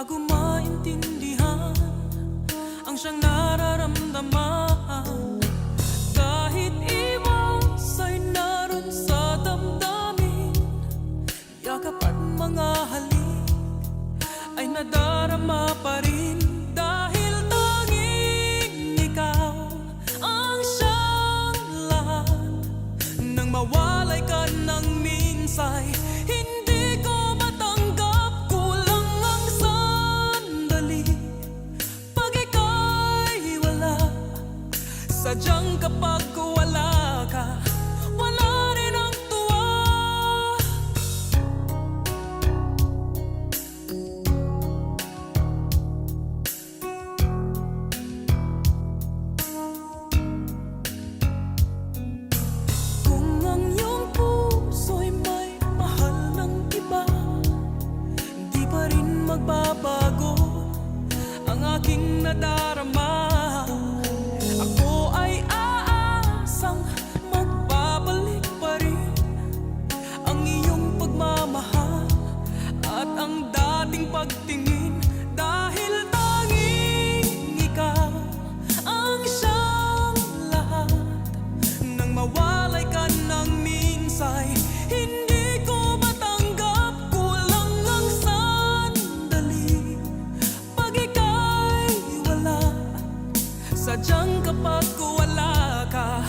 bago maintindihan ang siyang nararamdaman. Kahit iwas ay naroon sa damdamin, yakap at mga halik ay nadarama pa rin. Dahil tanging ikaw ang siyang lahat. Nang mawalay ka ng minsay, hindi ko matanggap, kulang ang sandali. Pag ika'y wala, sadyang kapag wala ka, wala rin ang tuwa. Kung ang iyong puso'y may mahal ng iba, di pa rin magbabago ang aking nadarama. Ako ay aasang magbabalik pa rin ang iyong pagmamahal at ang dating pagtingin. Dahil tanging ikaw ang siyang lahat. Nang mawalay ka ng minsay, hindi ko matanggap, kulang ang sandali. Pag ika'y wala, sadyang kapag wala ka,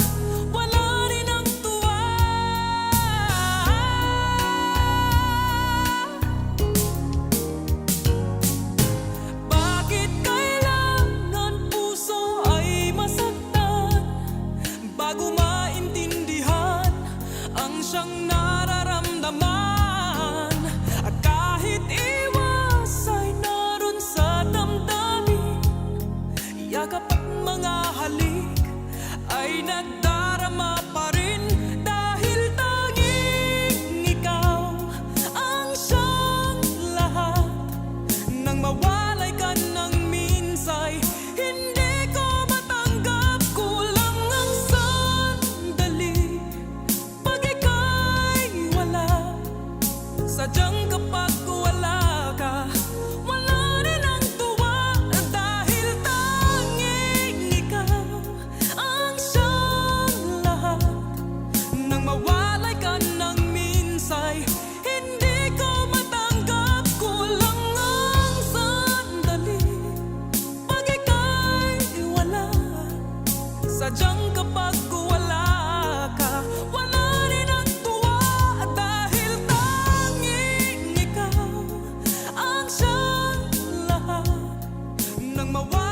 wala rin ang tuwa. Bakit kailangan puso ay masaktan bago maintindihan ang siyang nararamdaman? At kahit iwas ay naroon sa damdamin, yakap at mga halik ay nadarama pa rin. Dahil tanging ikaw ang siyang lahat. Nang mawalay ka ng minsay, hindi ko matanggap, kulang ang sandali. Pag ika'y wala, sadyang kapag wala ka, wala rin ang tuwa. Dahil tanging ikaw ang siyang lahat. Nang mawalay ka ng minsay, hindi ko matanggap, kulang ang sandali. Pag ika'y wala, sadyang kapag wala ka, wala rin ang tuwa. Dahil tanging ikaw ang siyang lahat. Nang mawalay